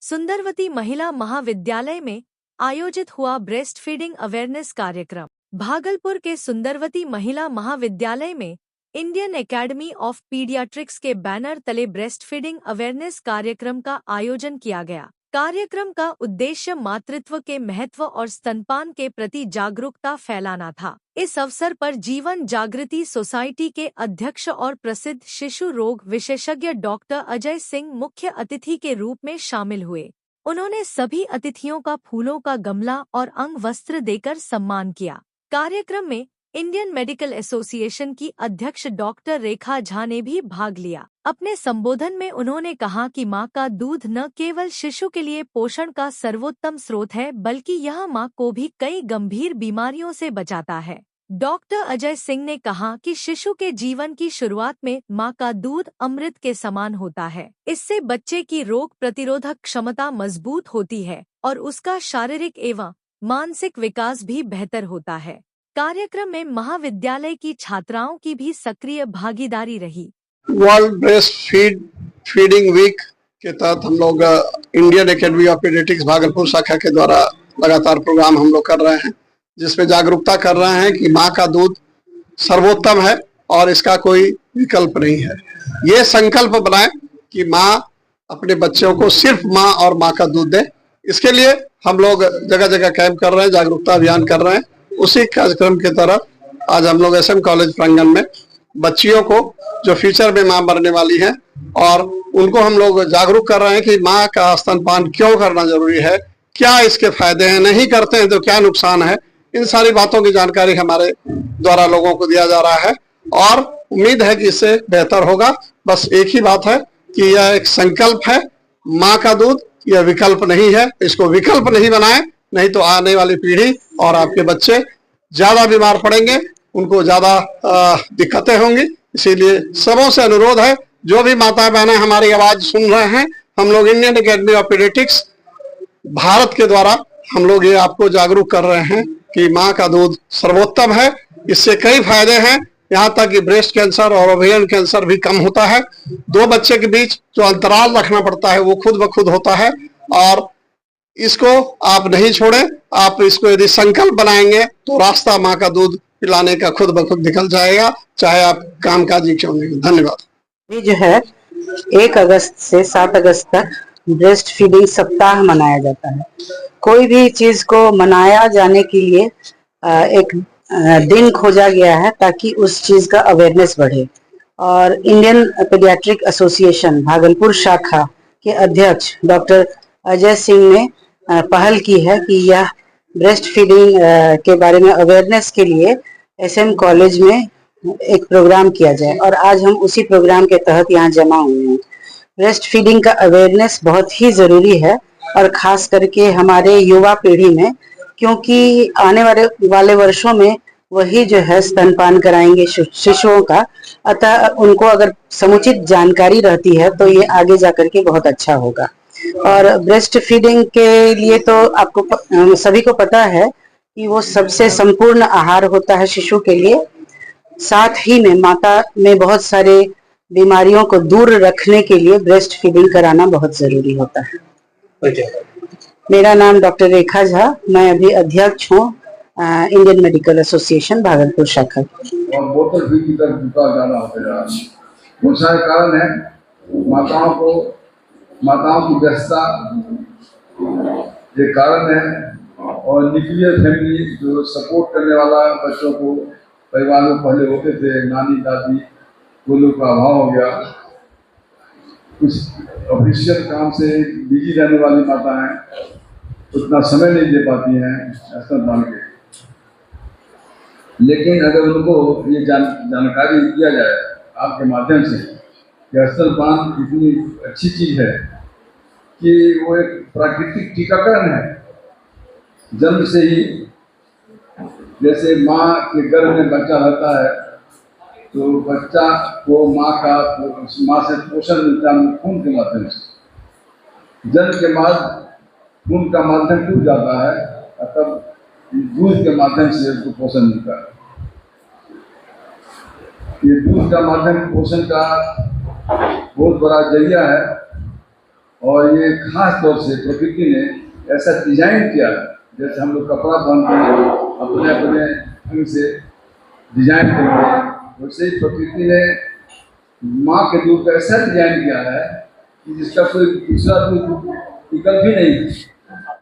सुंदरवती महिला महाविद्यालय में आयोजित हुआ ब्रेस्ट फीडिंग अवेयरनेस कार्यक्रम। भागलपुर के सुंदरवती महिला महाविद्यालय में इंडियन एकेडमी ऑफ पीडियाट्रिक्स के बैनर तले ब्रेस्ट फीडिंग अवेयरनेस कार्यक्रम का आयोजन किया गया। कार्यक्रम का उद्देश्य मातृत्व के महत्व और स्तनपान के प्रति जागरूकता फैलाना था। इस अवसर पर जीवन जागृति सोसाइटी के अध्यक्ष और प्रसिद्ध शिशु रोग विशेषज्ञ डॉक्टर अजय सिंह मुख्य अतिथि के रूप में शामिल हुए। उन्होंने सभी अतिथियों का फूलों का गमला और अंग वस्त्र देकर सम्मान किया। कार्यक्रम में इंडियन मेडिकल एसोसिएशन की अध्यक्ष डॉक्टर रेखा झा ने भी भाग लिया। अपने संबोधन में उन्होंने कहा कि मां का दूध न केवल शिशु के लिए पोषण का सर्वोत्तम स्रोत है, बल्कि यह मां को भी कई गंभीर बीमारियों से बचाता है। डॉक्टर अजय सिंह ने कहा कि शिशु के जीवन की शुरुआत में मां का दूध अमृत के समान होता है। इससे बच्चे की रोग प्रतिरोधक क्षमता मजबूत होती है और उसका शारीरिक एवं मानसिक विकास भी बेहतर होता है। कार्यक्रम में महाविद्यालय की छात्राओं की भी सक्रिय भागीदारी रही। वर्ल्ड ब्रेस्ट फीडिंग वीक के तहत हम लोग Indian academy of paediatrics Bhagalpur शाखा के द्वारा लगातार प्रोग्राम हम लोग कर रहे हैं, जिसमें जागरूकता कर रहे हैं कि माँ का दूध सर्वोत्तम है और इसका कोई विकल्प नहीं है। ये संकल्प बनाएं कि माँ अपने बच्चों को सिर्फ माँ और माँ का दूध दे। इसके लिए हम लोग जगह जगह कैंप कर रहे हैं, जागरूकता अभियान कर रहे हैं। उसी कार्यक्रम के तरह आज हम लोग SM कॉलेज प्रांगण में बच्चियों को जो फ्यूचर में मां बनने वाली हैं और उनको हम लोग जागरूक कर रहे हैं कि मां का स्तनपान क्यों करना जरूरी है, क्या इसके फायदे हैं, नहीं करते हैं तो क्या नुकसान है। इन सारी बातों की जानकारी हमारे द्वारा लोगों को दिया जा रहा है और उम्मीद है कि इससे बेहतर होगा। बस एक ही बात है कि यह एक संकल्प है, माँ का दूध यह विकल्प नहीं है। इसको विकल्प नहीं बनाए, नहीं तो आने वाली पीढ़ी और आपके बच्चे ज्यादा बीमार पड़ेंगे, उनको ज्यादा दिक्कतें होंगी। इसीलिए सबों से अनुरोध है, जो भी माता बहनें हमारी आवाज सुन रहे हैं, हम लोग Indian academy of paediatrics Bharat के द्वारा हम लोग ये आपको जागरूक कर रहे हैं कि माँ का दूध सर्वोत्तम है। इससे कई फायदे हैं, यहाँ तक कि ब्रेस्ट कैंसर और ओवेरियन कैंसर भी कम होता है। दो बच्चे के बीच जो अंतराल रखना पड़ता है वो खुद ब खुद होता है और इसको आप नहीं छोड़ें। आप इसको यदि संकल्प बनाएंगे तो रास्ता माँ का दूध पिलाने का खुद ब खुद निकल जाएगा, चाहे आप कामकाजी क्यों नहीं। धन्यवाद। ये जो है 1 अगस्त से 7 अगस्त तक ब्रेस्ट फीडिंग सप्ताह मनाया जाता है। कोई भी चीज को मनाया जाने के लिए एक दिन खोजा गया है ताकि उस चीज का अवेयरनेस बढ़े। और इंडियन पीडियाट्रिक एसोसिएशन भागलपुर शाखा के अध्यक्ष डॉक्टर अजय सिंह ने पहल की है कि यह ब्रेस्ट फीडिंग के बारे में अवेयरनेस के लिए SM कॉलेज में एक प्रोग्राम किया जाए और आज हम उसी प्रोग्राम के तहत यहाँ जमा हुए हैं। ब्रेस्ट फीडिंग का अवेयरनेस बहुत ही जरूरी है और खास करके हमारे युवा पीढ़ी में, क्योंकि आने वाले वर्षों में वही जो है स्तनपान कराएंगे शिशुओं का। अतः उनको अगर समुचित जानकारी रहती है तो ये आगे जाकर के बहुत अच्छा होगा। और ब्रेस्ट फीडिंग के लिए तो आपको सभी को पता है कि वो सबसे संपूर्ण आहार होता है शिशु के लिए। साथ ही में माता में बहुत सारे बीमारियों को दूर रखने के लिए ब्रेस्ट फीडिंग कराना बहुत जरूरी होता है। मेरा नाम डॉक्टर रेखा झा, मैं अभी अध्यक्ष हूँ इंडियन मेडिकल एसोसिएशन भागलपुर शाखा। और बोतल भी की तरफ झुका जाना होगा। बहुत सारे कारण है, माताओं की व्यस्तता ये कारण है और न्यूक्लियर फैमिली जो सपोर्ट करने वाला बच्चों को परिवार में पहले होते थे, नानी दादी, वो लोग का अभाव हो गया। कुछ ऑफिशियल काम से बिजी रहने वाली माताएं उतना समय नहीं दे पाती हैं स्तनपान के। लेकिन अगर उनको ये जानकारी दिया जाए आपके माध्यम से कि स्तनपान इतनी अच्छी चीज है कि वो एक प्राकृतिक टीकाकरण है। जन्म से ही जैसे माँ के गर्भ में बच्चा रहता है तो बच्चा को माँ से पोषण मिलता है खून के माध्यम से। जन्म के बाद खून का माध्यम टूट जाता है, तब दूध के माध्यम से उसको पोषण मिलता है। ये दूध का माध्यम पोषण का बहुत बड़ा जरिया है और ये खास तौर से प्रकृति ने ऐसा डिजाइन किया, जैसे हम लोग कपड़ा पहनते हैं अपने अपने ढंग से डिजाइन करते हैं, वैसे ही प्रकृति ने माँ के दूध का ऐसा डिजाइन किया है कि जिसका कोई दूसरा कोई विकल्प ही नहीं है।